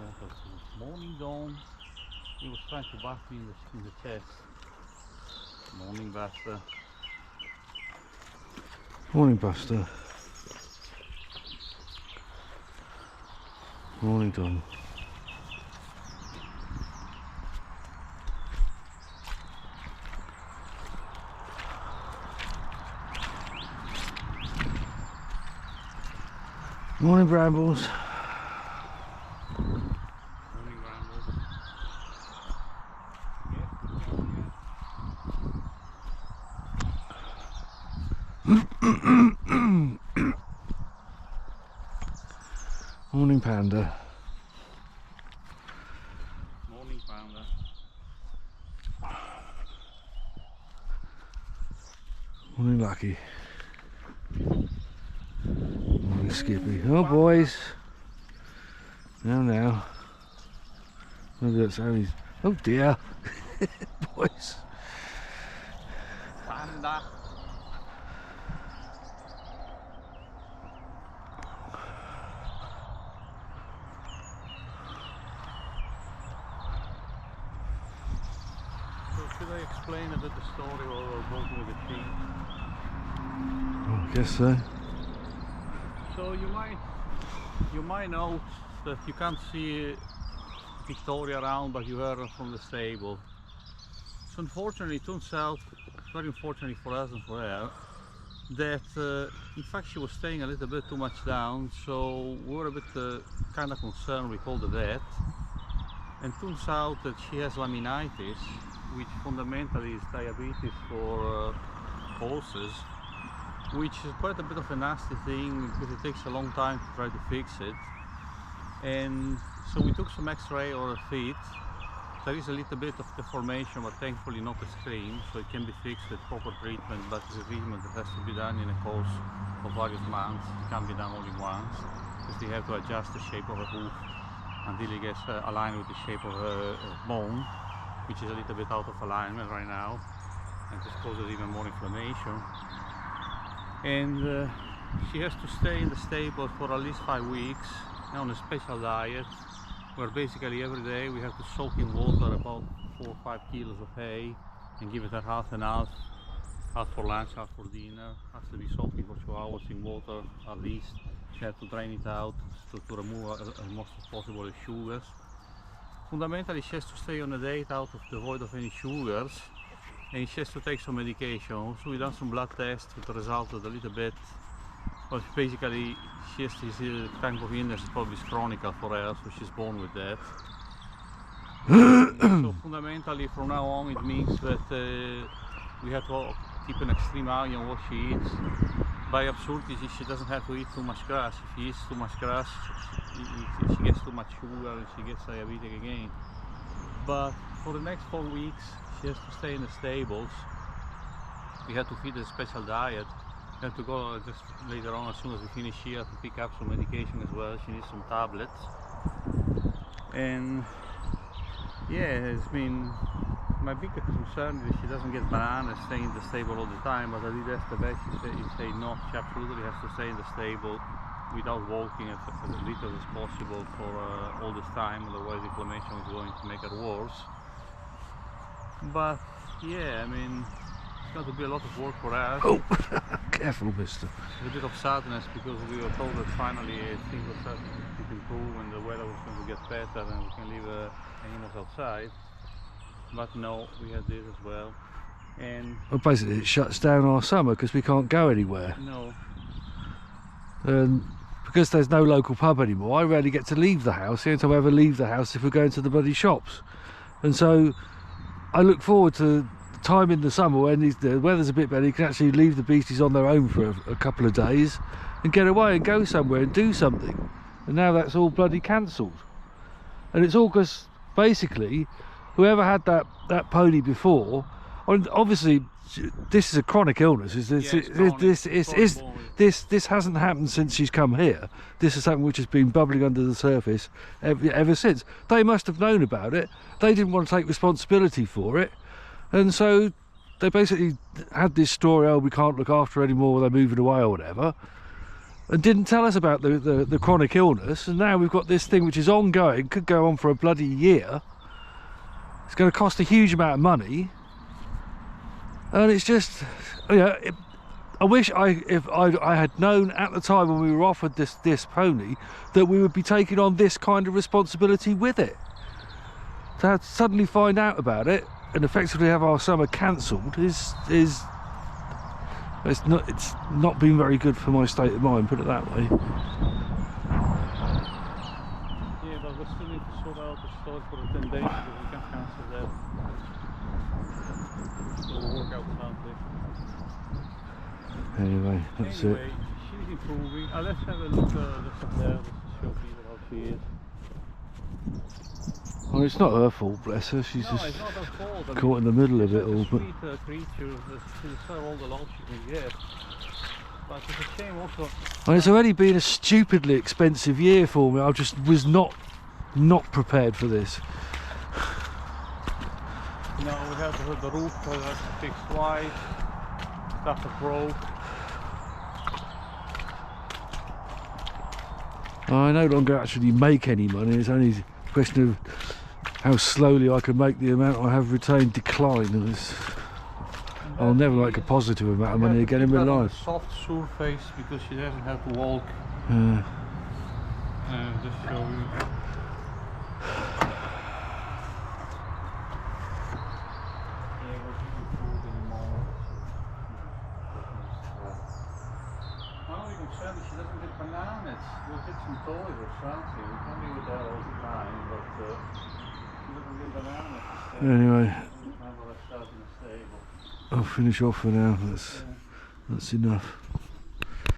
motors. Morning Dawn, he was trying to bust me in the chest. Morning Buster. Morning, Buster. Morning, Don. Morning, Brambles. Morning Brambles. Morning, Panda. Morning Panda. Morning, Lucky. Morning, Skippy. Oh, boys. Now. Maybe that's how he's... Oh, dear. Boys. Panda. So should I explain a bit the story while we're walking with the sheep? I guess so. So you might note that you can't see Victoria around, but you heard her from the stable. So unfortunately, it turns out, very unfortunately for us and for her, that in fact she was staying a little bit too much down. So we were a bit kind of concerned. We called the vet, and turns out that she has laminitis, which fundamentally is diabetes for horses, which is quite a bit of a nasty thing because it takes a long time to try to fix it. And so we took some x-ray of her feet. There is a little bit of deformation, but thankfully not extreme, so it can be fixed with proper treatment, but it's a treatment that has to be done in a course of various months. It can't be done all in once, because they have to adjust the shape of her hoof until it gets aligned with the shape of her bone, which is a little bit out of alignment right now, and this causes even more inflammation. And she has to stay in the stable for at least 5 weeks on a special diet, where basically every day we have to soak in water about 4 or 5 kilos of hay and give it her half and half for lunch, half for dinner. Has to be soaking for 2 hours in water at least. She has to drain it out to remove as much as possible the sugars. Fundamentally, she has to stay on a diet out of devoid of any sugars, and she has to take some medication. Also, we done some blood tests with the result of a little bit. But basically, she has this type of illness, probably is chronic for her, so she's born with that. So fundamentally, from now on, it means that we have to keep an extreme eye on what she eats. By absurdity, she doesn't have to eat too much grass. If she eats too much grass, she gets too much sugar and she gets diabetic again. But for the next 4 weeks, she has to stay in the stables. We have to feed her a special diet. We have to go just later on, as soon as we finish here, to pick up some medication as well. She needs some tablets. And yeah, it's been my biggest concern is she doesn't get bananas staying in the stable all the time, but I did ask the vet. He said no, she absolutely has to stay in the stable without walking as little as possible for all this time, otherwise inflammation is going to make it worse. But yeah, I mean, it's going to be a lot of work for us. Oh, careful, mister. It's a bit of sadness because we were told that finally things were starting to improve and the weather was going to get better and we can leave animals outside. But no, we had this as well. And well, basically it shuts down our summer because we can't go anywhere. no. Because there's no local pub anymore, I rarely get to leave the house. The only time I ever leave the house is if we're going to the bloody shops. And so I look forward to the time in the summer when the weather's a bit better, you can actually leave the beasties on their own for a couple of days and get away and go somewhere and do something. And now that's all bloody cancelled. And it's all because basically whoever had that pony before, obviously this is a chronic illness. This hasn't happened since she's come here. This is something which has been bubbling under the surface ever since. They must have known about it. They didn't want to take responsibility for it, and so they basically had this story, oh, we can't look after her anymore, they're moving away or whatever. and didn't tell us about the chronic illness, and now we've got this thing which is ongoing, could go on for a bloody year. It's going to cost a huge amount of money, and it's just, you know, I wish if I had known at the time when we were offered this pony that we would be taking on this kind of responsibility with it. To suddenly find out about it and effectively have our summer cancelled is it's not been very good for my state of mind, put it that way. Yeah, but we still need to sort out the story for the 10 days because we can cancel that. So we'll work out something. Anyway, that's it. She's improving. Let's have a look up there just to show people how she is. Well, it's not her fault, bless her. She's No, just it's not her fault. I caught in the middle of it all. But sweet creature, she'll serve all the love she can get. But it's a shame also. And it's already been a stupidly expensive year for me. I just was not prepared for this. You know, we had the roof fixed twice. Stuff broke. I no longer actually make any money. It's only a question of how slowly I can make the amount I have retained decline. I'll never make a positive amount of money again in my life. Soft surface because she doesn't have to walk. Just show you. She doesn't get bananas. We'll get some toys or something. We can be with that all the time, but she doesn't get bananas. Anyway, I'll finish off for now. That's enough.